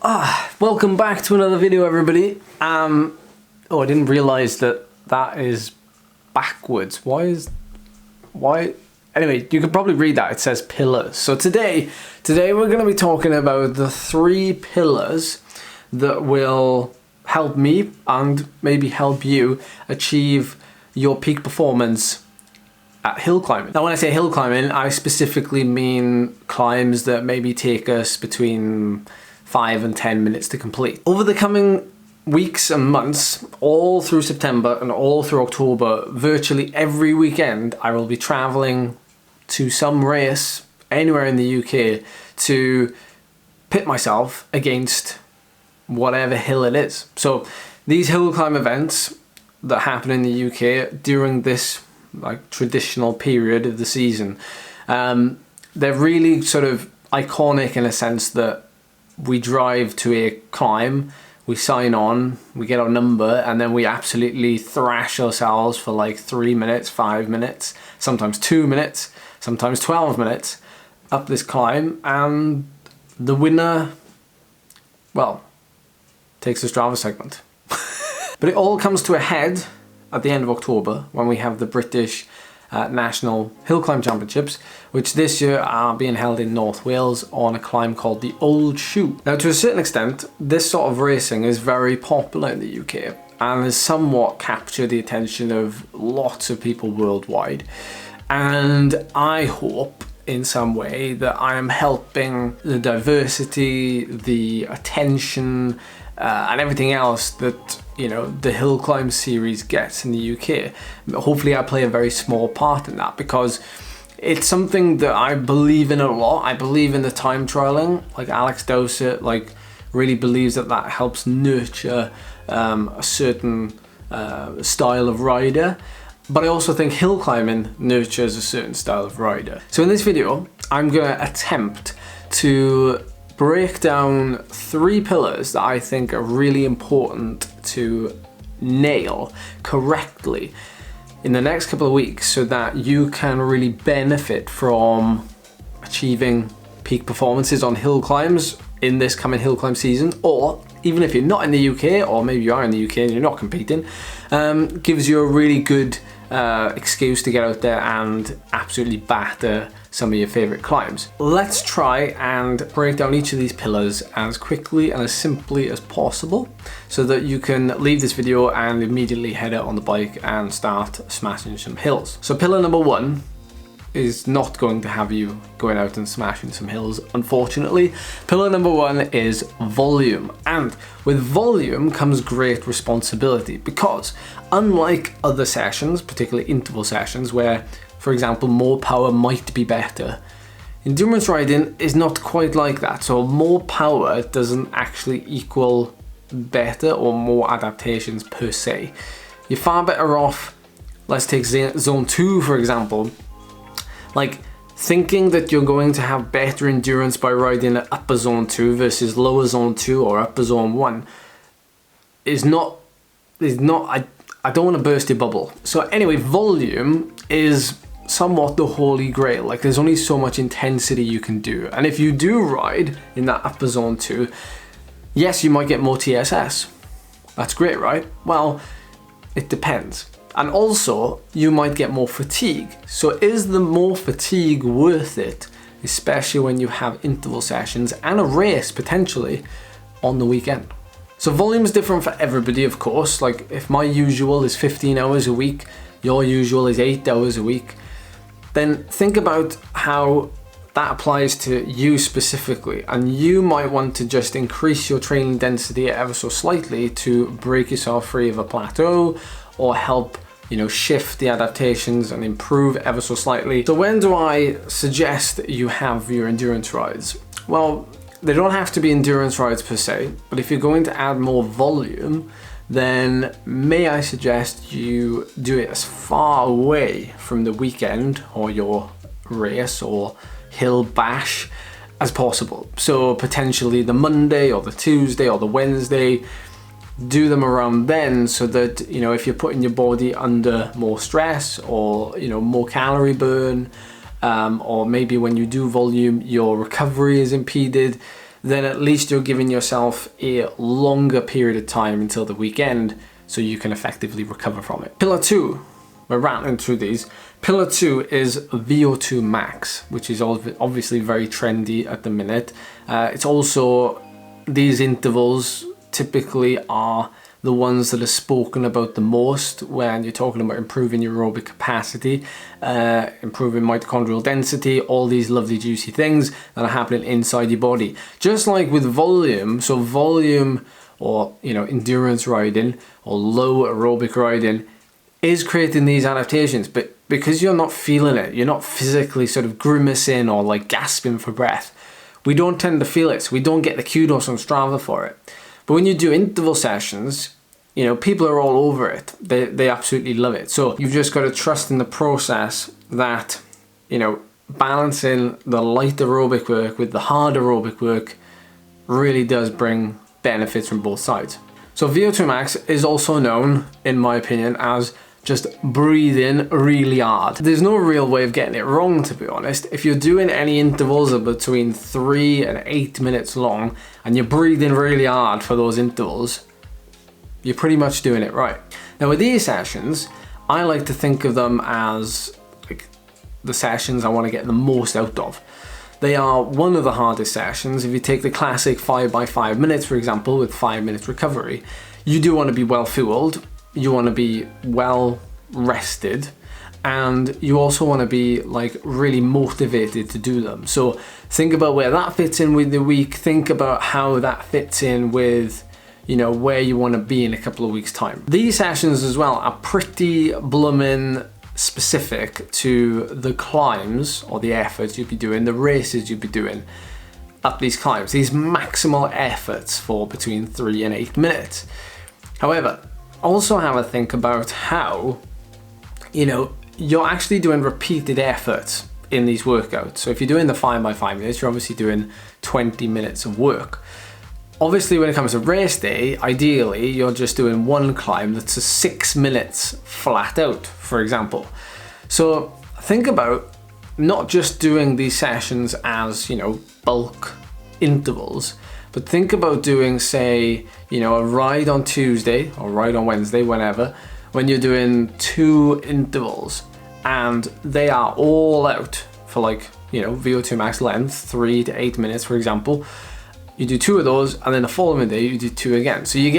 Welcome back to another video, everybody. I didn't realize that is backwards. Anyway, you could probably read that. It says pillars. So today we're going to be talking about the 3 pillars that will help me and maybe help you achieve your peak performance at hill climbing. Now, when I say hill climbing, I specifically mean climbs that maybe take us between 5 and 10 minutes to complete. Over the coming weeks and months, all through September and all through October, virtually every weekend, I will be traveling to some race anywhere in the UK to pit myself against whatever hill it is. So these hill climb events that happen in the UK during this like traditional period of the season, they're really sort of iconic in a sense that we drive to a climb, we sign on, we get our number, and then we absolutely thrash ourselves for like 3 minutes, 5 minutes, sometimes 2 minutes, sometimes 12 minutes up this climb, and the winner, well, takes the Strava segment. But it all comes to a head at the end of October when we have the British National Hill Climb Championships, which this year are being held in North Wales on a climb called the Old Shoe. Now, to a certain extent, this sort of racing is very popular in the UK and has somewhat captured the attention of lots of people worldwide. And I hope in some way that I am helping the diversity, the attention, and everything else that, you know, the hill climb series gets in the UK. Hopefully I play a very small part in that, because it's something that I believe in a lot. I believe in the time trialing, like Alex Dowsett, like really believes that helps nurture a certain style of rider. But I also think hill climbing nurtures a certain style of rider. So in this video, I'm gonna attempt to break down 3 pillars that I think are really important to nail correctly in the next couple of weeks so that you can really benefit from achieving peak performances on hill climbs in this coming hill climb season, or even if you're not in the UK, or maybe you are in the UK and you're not competing, gives you a really good excuse to get out there and absolutely batter some of your favorite climbs. Let's try and break down each of these pillars as quickly and as simply as possible so that you can leave this video and immediately head out on the bike and start smashing some hills. So pillar number 1 is not going to have you going out and smashing some hills, unfortunately. Pillar number 1 is volume, and with volume comes great responsibility, because unlike other sessions, particularly interval sessions where, for example, more power might be better, endurance riding is not quite like that. So more power doesn't actually equal better or more adaptations per se. You're far better off, let's take zone 2 for example. Like, thinking that you're going to have better endurance by riding at upper zone 2 versus lower zone 2 or upper zone 1 is not, I don't want to burst your bubble. So anyway, volume is somewhat the holy grail. Like, there's only so much intensity you can do. And if you do ride in that upper zone 2, yes, you might get more TSS. That's great, right? Well, it depends. And also, you might get more fatigue. So is the more fatigue worth it, especially when you have interval sessions and a race potentially on the weekend? So volume is different for everybody, of course. Like, if my usual is 15 hours a week, your usual is 8 hours a week, then think about how that applies to you specifically. And you might want to just increase your training density ever so slightly to break yourself free of a plateau or help, you know, shift the adaptations and improve ever so slightly. So when do I suggest that you have your endurance rides? Well, they don't have to be endurance rides per se, but if you're going to add more volume, then may I suggest you do it as far away from the weekend or your race or hill bash as possible. So potentially the Monday or the Tuesday or the Wednesday, do them around then, so that, you know, if you're putting your body under more stress or, you know, more calorie burn, or maybe when you do volume your recovery is impeded, then at least you're giving yourself a longer period of time until the weekend so you can effectively recover from it. Pillar 2, we're rattling through these. Pillar 2 is VO2 max, which is obviously very trendy at the minute. It's also, these intervals typically are the ones that are spoken about the most when you're talking about improving your aerobic capacity, improving mitochondrial density, all these lovely juicy things that are happening inside your body. Just like with volume, so volume, or endurance riding or low aerobic riding is creating these adaptations, but because you're not feeling it, you're not physically sort of grimacing or like gasping for breath, we don't tend to feel it, so we don't get the kudos on Strava for it. But when you do interval sessions, people are all over it. They absolutely love it. So you've just got to trust in the process that, balancing the light aerobic work with the hard aerobic work really does bring benefits from both sides. So VO2 max is also known, in my opinion, as just breathing really hard. There's no real way of getting it wrong, to be honest. If you're doing any intervals of between 3 and 8 minutes long and you're breathing really hard for those intervals, you're pretty much doing it right. Now with these sessions, I like to think of them as like the sessions I want to get the most out of. They are one of the hardest sessions. If you take the classic 5 by 5 minutes, for example, with 5 minutes recovery, you do want to be well fueled, you want to be well rested, and you also want to be like really motivated to do them. So think about where that fits in with the week, think about how that fits in with where you want to be in a couple of weeks' time. These sessions as well are pretty blooming specific to the climbs or the efforts you'd be doing, the races you'd be doing up these climbs, these maximal efforts for between 3 and 8 minutes. However, also have a think about how, you're actually doing repeated efforts in these workouts. So if you're doing the 5 by 5 minutes, you're obviously doing 20 minutes of work. Obviously, when it comes to race day, ideally, you're just doing one climb that's a 6 minutes flat out, for example. So think about not just doing these sessions as, bulk intervals, but think about doing, say, a ride on Tuesday or ride on Wednesday, whenever, when you're doing 2 intervals and they are all out for like, VO2 max length, 3 to 8 minutes, for example. You do 2 of those, and then the following day you do 2 again. So you're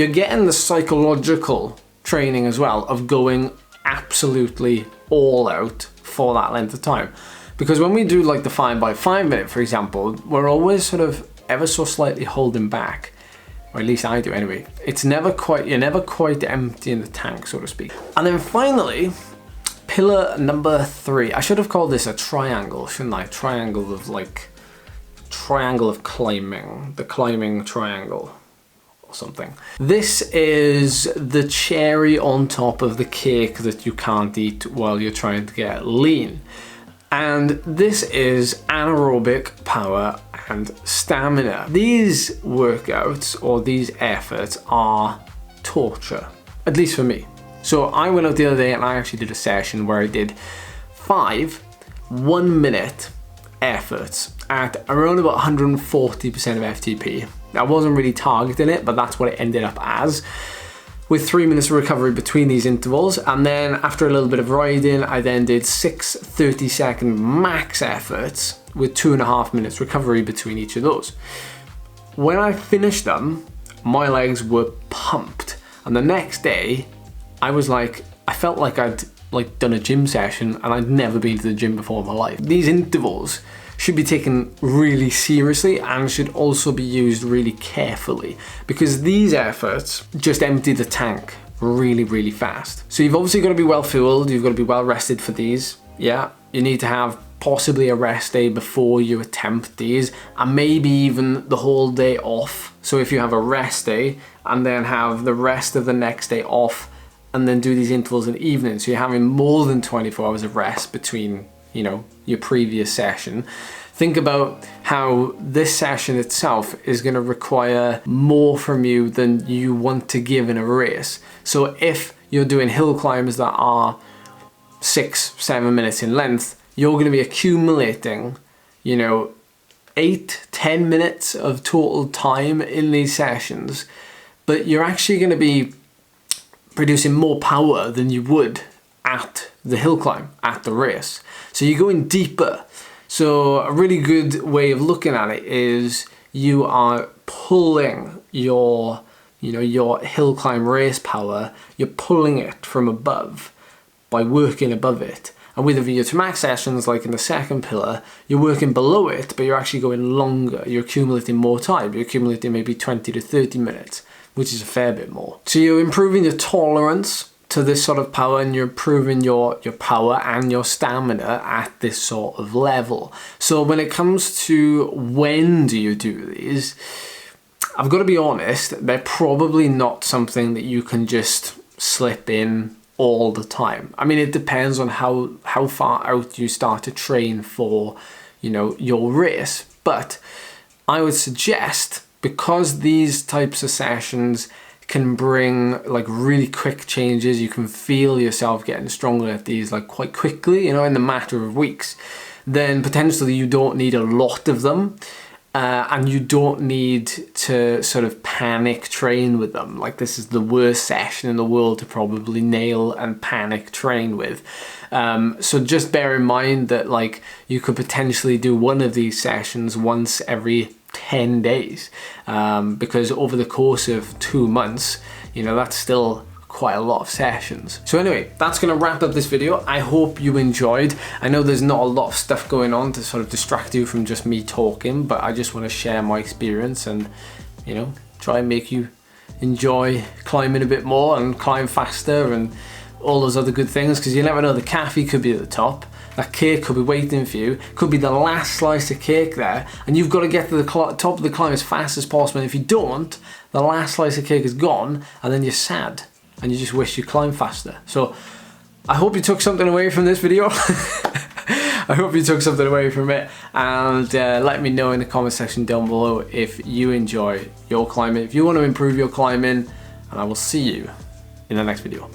getting the psychological training as well of going absolutely all out for that length of time. Because when we do like the 5 by 5 minute, for example, we're always sort of ever so slightly holding back, or at least I do anyway. You're never quite emptying the tank, so to speak. And then finally, pillar number 3. I should have called this a triangle, shouldn't I? Triangle of climbing, the climbing triangle or something. This is the cherry on top of the cake that you can't eat while you're trying to get lean. And this is anaerobic power and stamina. These workouts or these efforts are torture, at least for me. So I went out the other day and I actually did a session where I did 5 1-minute efforts at around about 140% of FTP. I wasn't really targeting it, but that's what it ended up as, with 3 minutes of recovery between these intervals. And then after a little bit of riding, I then did 6 30-second max efforts with 2.5 minutes recovery between each of those. When I finished them, my legs were pumped. And the next day, I felt like I'd done a gym session and I'd never been to the gym before in my life. These intervals should be taken really seriously and should also be used really carefully, because these efforts just empty the tank really, really fast. So you've obviously got to be well fueled, you've got to be well rested for these. Yeah, you need to have possibly a rest day before you attempt these, and maybe even the whole day off. So if you have a rest day and then have the rest of the next day off and then do these intervals in the evening, so you're having more than 24 hours of rest between, your previous session. Think about how this session itself is going to require more from you than you want to give in a race. So if you're doing hill climbs that are 6-7 minutes in length, you're going to be accumulating, 8-10 minutes of total time in these sessions, but you're actually going to be producing more power than you would at the hill climb, at the race. So you're going deeper. So a really good way of looking at it is you are pulling your hill climb race power, you're pulling it from above by working above it. And with the VO2 max sessions, like in the second pillar, you're working below it, but you're actually going longer. You're accumulating more time. You're accumulating maybe 20 to 30 minutes, which is a fair bit more. So you're improving your tolerance to this sort of power, and you're improving your power and your stamina at this sort of level. So when it comes to when do you do these, I've got to be honest, they're probably not something that you can just slip in all the time. I mean, it depends on how far out you start to train for, your race. But I would suggest, because these types of sessions can bring like really quick changes, you can feel yourself getting stronger at these like quite quickly, in the matter of weeks, then potentially you don't need a lot of them. And you don't need to sort of panic train with them. Like, this is the worst session in the world to probably nail and panic train with. So just bear in mind that like you could potentially do one of these sessions once every 10 days. Because over the course of 2 months, that's still quite a lot of sessions. So anyway, that's going to wrap up this video. I hope you enjoyed. I know there's not a lot of stuff going on to sort of distract you from just me talking, but I just want to share my experience and, try and make you enjoy climbing a bit more and climb faster and all those other good things, because you never know, the cafe could be at the top. That cake could be waiting for you. Could be the last slice of cake there, and you've got to get to the top of the climb as fast as possible. And if you don't, the last slice of cake is gone, and then you're sad. And you just wish you climbed faster. So I hope you took something away from this video. I hope you took something away from it, and let me know in the comment section down below if you enjoy your climbing, if you want to improve your climbing, and I will see you in the next video.